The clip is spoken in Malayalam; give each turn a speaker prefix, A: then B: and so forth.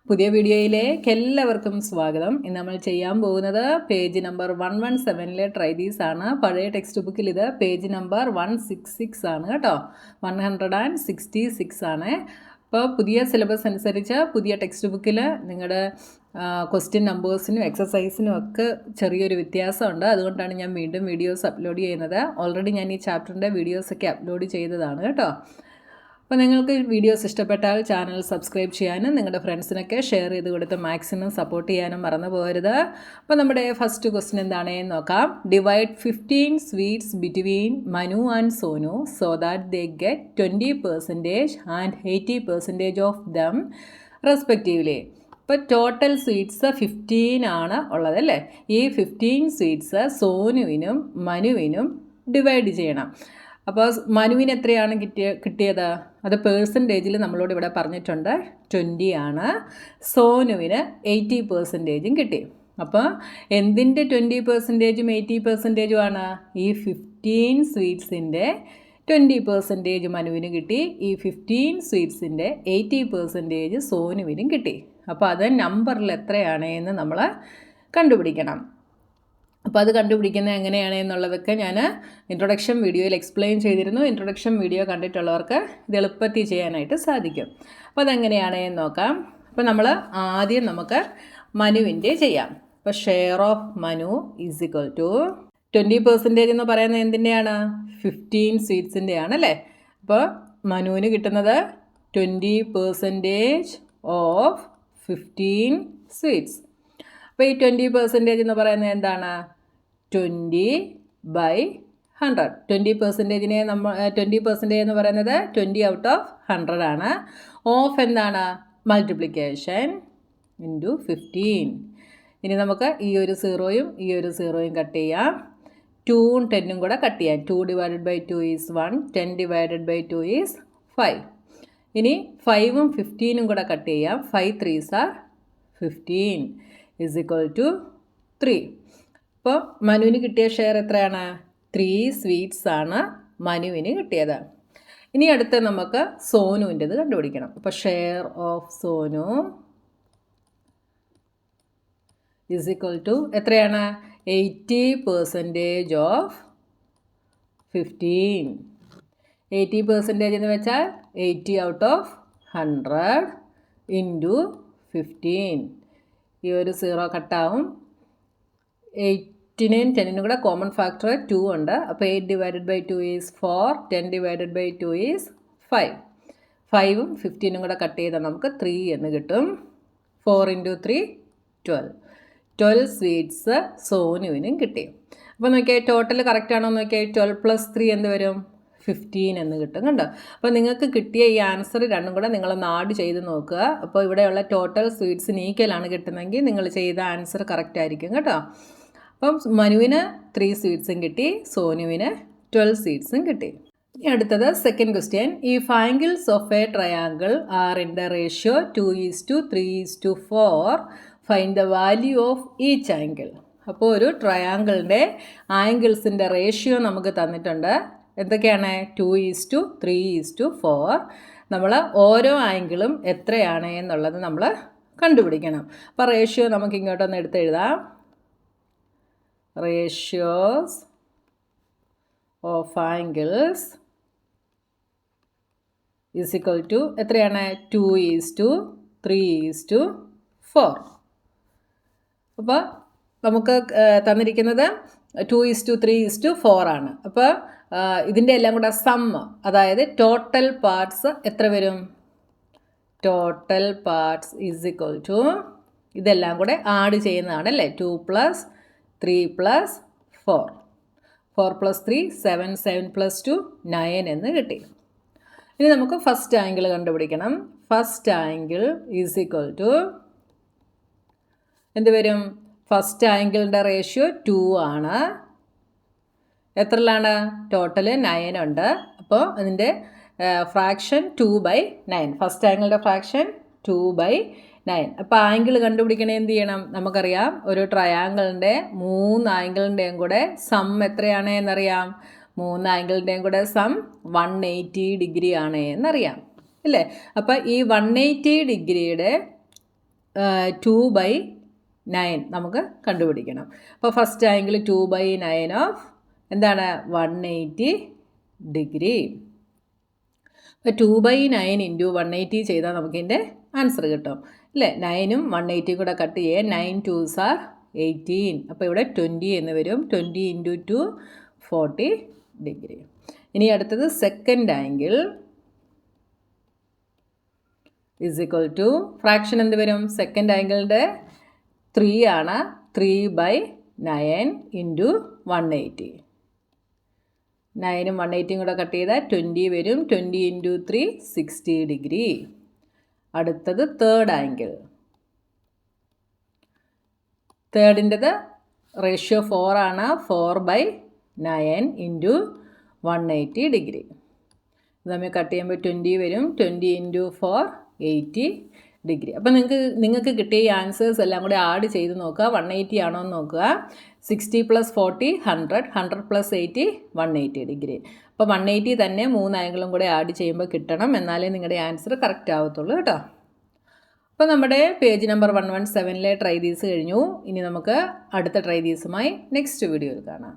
A: പുതിയ വീഡിയോയിലേക്ക് എല്ലാവർക്കും സ്വാഗതം. ഇന്ന് നമ്മൾ ചെയ്യാൻ പോകുന്നത് പേജ് നമ്പർ 117 ട്രൈ ദീസ് ആണ്. പഴയ ടെക്സ്റ്റ് ബുക്കിൽ ഇത് പേജ് നമ്പർ 166 ആണ് കേട്ടോ. 166 ആണ്. അപ്പോൾ പുതിയ സിലബസ് അനുസരിച്ച് പുതിയ ടെക്സ്റ്റ് ബുക്കിൽ നിങ്ങളുടെ ക്വസ്റ്റ്യൻ നമ്പേഴ്സിനും എക്സസൈസിനും ഒക്കെ ചെറിയൊരു വ്യത്യാസമുണ്ട്. അതുകൊണ്ടാണ് ഞാൻ വീണ്ടും വീഡിയോസ് അപ്ലോഡ് ചെയ്യുന്നത്. ഓൾറെഡി ഞാൻ ഈ ചാപ്റ്ററിൻ്റെ വീഡിയോസൊക്കെ അപ്ലോഡ് ചെയ്തതാണ് കേട്ടോ. അപ്പോൾ നിങ്ങൾക്ക് വീഡിയോസ് ഇഷ്ടപ്പെട്ടാൽ ചാനൽ സബ്സ്ക്രൈബ് ചെയ്യാനും നിങ്ങളുടെ ഫ്രണ്ട്സിനൊക്കെ ഷെയർ ചെയ്ത് കൊടുത്ത് മാക്സിമം സപ്പോർട്ട് ചെയ്യാനും മറന്നു പോകരുത്. അപ്പോൾ നമ്മുടെ ഫസ്റ്റ് ക്വസ്റ്റ്യൻ എന്താണെന്ന് നോക്കാം. Divide 15 sweets between Manu and Sonu so that they get 20% and 80% of them respectively. ഇപ്പോൾ ടോട്ടൽ സ്വീറ്റ്സ് 15 ആണ് ഉള്ളതല്ലേ. ഈ 15 സ്വീറ്റ്സ് സോനുവിനും മനുവിനും ഡിവൈഡ് ചെയ്യണം. അപ്പോൾ മനുവിന് എത്രയാണ് കിട്ടിയത്? അത് പേഴ്സൻറ്റേജിൽ നമ്മളോട് ഇവിടെ പറഞ്ഞിട്ടുണ്ട് 20 ആണ്. സോനുവിന് 80% കിട്ടി. അപ്പോൾ എന്തിൻ്റെ 20%ഉം 80%ഉം ആണ്? ഈ 15 സ്വീറ്റ്സിൻ്റെ 20% മനുവിന് കിട്ടി. ഈ 15 സ്വീറ്റ്സിൻ്റെ 80% സോനുവിനും കിട്ടി. അപ്പോൾ അത് നമ്പറിൽ എത്രയാണ് എന്ന് നമ്മൾ കണ്ടുപിടിക്കണം. അപ്പോൾ അത് കണ്ടുപിടിക്കുന്നത് എങ്ങനെയാണ് എന്നുള്ളതൊക്കെ ഞാൻ ഇൻട്രൊഡക്ഷൻ വീഡിയോയിൽ എക്സ്പ്ലെയിൻ ചെയ്തിരുന്നു. ഇൻട്രൊഡക്ഷൻ വീഡിയോ കണ്ടിട്ടുള്ളവർക്ക് ഇത് എളുപ്പത്തിൽ ചെയ്യാനായിട്ട് സാധിക്കും. അപ്പോൾ അതെങ്ങനെയാണ് എന്ന് നോക്കാം. അപ്പോൾ നമ്മൾ ആദ്യം നമുക്ക് മനുവിൻ്റെ ചെയ്യാം. അപ്പോൾ share of Manu is equal to 20% എന്ന് പറയുന്നത് എന്തിൻ്റെയാണ്? 15 സ്വീറ്റ്സിൻ്റെ ആണല്ലേ. അപ്പോൾ മനുവിന് കിട്ടുന്നത് 20% ഓഫ് 15 സ്വീറ്റ്സ്. അപ്പോൾ ഈ 20% എന്ന് പറയുന്നത് എന്താണ്? 20/100. 20% എന്ന് പറയുന്നത് 20 ഔട്ട് ഓഫ് 100 ആണ്. ഓഫ് എന്താണ്? Multiplication into 15. ഇനി നമുക്ക് ഈ ഒരു 0യും ഈ ഒരു 0യും കട്ട് ചെയ്യാം. 2ഉം 10ഉം കൂടെ കട്ട് ചെയ്യാം. 2 divided by 2 is 1. 10 divided by 2 is 5. ഇനി 5ഉം 15ഉം കൂടെ കട്ട് ചെയ്യാം. 5 3s are 15 is equal to 3. അപ്പോൾ മനുവിന് കിട്ടിയ ഷെയർ എത്രയാണ്? 3 സ്വീറ്റ്സ് ആണ് മനുവിന് കിട്ടിയത്. ഇനി അടുത്ത് നമുക്ക് സോനുവിൻ്റെത് കണ്ടുപിടിക്കണം. അപ്പോൾ share of Sonu is equal to എത്രയാണ്? 80% ഓഫ് 15. 80% എന്ന് വെച്ചാൽ 80 ഔട്ട് ഓഫ് 100 ഇൻറ്റു 15. ഈ ഒരു 0 കട്ടാവും. 8നും 10നും കൂടെ കോമൺ ഫാക്ടർ 2 ഉണ്ട്. അപ്പോൾ 8 divided by 2 is 4. 10 divided by 2 is 5. 5ഉം 15ഉം കൂടെ കട്ട് ചെയ്താൽ നമുക്ക് 3 എന്ന് കിട്ടും. 4 ഇൻറ്റു 3 12. 12 സ്വീറ്റ്സ് സോനുവിനും കിട്ടി. അപ്പോൾ നോക്കിയാൽ ടോട്ടൽ കറക്റ്റ് ആണോ നോക്കിയാൽ 12 + 3 എന്ത് വരും? 15 എന്ന് കിട്ടും. കണ്ടോ? അപ്പോൾ നിങ്ങൾക്ക് കിട്ടിയ ഈ ആൻസർ രണ്ടും കൂടെ നിങ്ങളൊന്ന് ആഡ് ചെയ്ത് നോക്കുക. അപ്പോൾ ഇവിടെയുള്ള ടോട്ടൽ സ്വീറ്റ്സിന് ഈക്വലാണ് കിട്ടുന്നതെങ്കിൽ നിങ്ങൾ ചെയ്ത ആൻസർ കറക്റ്റ് ആയിരിക്കും കേട്ടോ. അപ്പം മനുവിന് 3 സ്വീറ്റ്സും കിട്ടി, സോനുവിന് 12 സ്വീറ്റ്സും കിട്ടി. ഇനി അടുത്തത് second question. If angles of A triangle are in the ratio 2:3:4 find the value of each angle. അപ്പോൾ ഒരു ട്രയാങ്കിളിൻ്റെ ആംഗിൾസിൻ്റെ റേഷ്യോ നമുക്ക് തന്നിട്ടുണ്ട്. എന്തൊക്കെയാണ്? 2:3:4. നമ്മൾ ഓരോ ആംഗിളും എത്രയാണ് എന്നുള്ളത് നമ്മൾ കണ്ടുപിടിക്കണം. അപ്പോൾ റേഷ്യോ നമുക്ക് ഇങ്ങോട്ടൊന്ന് എടുത്തെഴുതാം. Ratios of angles is equal to എത്രയാണ്? 2:3:4. അപ്പോൾ നമുക്ക് തന്നിരിക്കുന്നത് 2:3:4 ആണ്. അപ്പോൾ ഇതിൻ്റെ എല്ലാം കൂടെ സം, അതായത് ടോട്ടൽ പാർട്സ് എത്ര വരും? Total parts is equal to ഇതെല്ലാം കൂടെ ആഡ് ചെയ്യുന്നതാണ് അല്ലേ. 2 + 3 + 4. 4 + 3 7. 7 + 2 9 എന്ന് കിട്ടി. ഇനി നമുക്ക് ഫസ്റ്റ് ആംഗിൾ കണ്ടുപിടിക്കണം. First angle is equal to എന്ത് വരും? ഫസ്റ്റ് ആംഗിളിൻ്റെ റേഷ്യോ 2 ആണ്. എത്രയിലാണ്? ടോട്ടൽ 9 ഉണ്ട്. അപ്പോൾ അതിൻ്റെ ഫ്രാക്ഷൻ 2/9. First ആംഗിളിൻ്റെ fraction 2/9. അപ്പോൾ ആംഗിൾ കണ്ടുപിടിക്കണേ എന്ത് ചെയ്യണം? നമുക്കറിയാം ഒരു ട്രയാങ്കിളിൻ്റെ 3 ആംഗിളിൻ്റെയും കൂടെ സം എത്രയാണ് എന്നറിയാം. 3 ആംഗിളിൻ്റെയും കൂടെ സം 180 ഡിഗ്രി ആണ് എന്നറിയാം അല്ലേ. അപ്പോൾ ഈ 180 ഡിഗ്രിയുടെ 2/9 നമുക്ക് കണ്ടുപിടിക്കണം. അപ്പോൾ ഫസ്റ്റ് ആംഗിൾ 2/9 ഓഫ് എന്താണ് 180 ഡിഗ്രി. അപ്പോൾ 2/9 ഇൻറ്റു 180 ചെയ്താൽ നമുക്കിതിൻ്റെ ആൻസർ കിട്ടും അല്ലേ. 9ഉം 180 കൂടെ കട്ട് ചെയ്യുക. 9 2s are 18. അപ്പോൾ ഇവിടെ 20 എന്ന് വരും. 20 ഇൻറ്റു 2 40 ഡിഗ്രി. ഇനി അടുത്തത് second angle is equal to fraction എന്ത് വരും? സെക്കൻഡ് ആംഗിളിൻ്റെ 3 ആണ്. 3/9 ഇൻറ്റു 180. 9ഉം 180യും കൂടെ കട്ട് ചെയ്താൽ 20 വരും. 20 ഇൻറ്റു 3 60 ഡിഗ്രി. അടുത്തത് തേർഡ് ആംഗിൾ. തേർഡിൻ്റെത് റേഷ്യോ 4 ആണ്. 4/9 ഇൻറ്റു 180 ഡിഗ്രി. ഇത് നമ്മൾ കട്ട് ചെയ്യുമ്പോൾ 20 വരും. 20 ഇൻറ്റു 4 80 ഡിഗ്രി. അപ്പോൾ നിങ്ങൾക്ക് കിട്ടിയ ഈ ആൻസേഴ്സ് എല്ലാം കൂടി ആഡ് ചെയ്ത് നോക്കുക. 180 ആണോ എന്ന് നോക്കുക. 60 + 40 100. 100 + 80 180 ഡിഗ്രി. അപ്പോൾ 180 തന്നെ 3 ആംഗിളും കൂടെ ആഡ് ചെയ്യുമ്പോൾ കിട്ടണം. എന്നാലേ നിങ്ങളുടെ ആൻസർ കറക്റ്റ് ആവത്തുള്ളൂ കേട്ടോ. അപ്പോൾ നമ്മുടെ പേജ് നമ്പർ 117 ട്രൈ ദീസ് കഴിഞ്ഞു. ഇനി നമുക്ക് അടുത്ത ട്രൈ ദീസുമായി നെക്സ്റ്റ് വീഡിയോയിൽ കാണാം.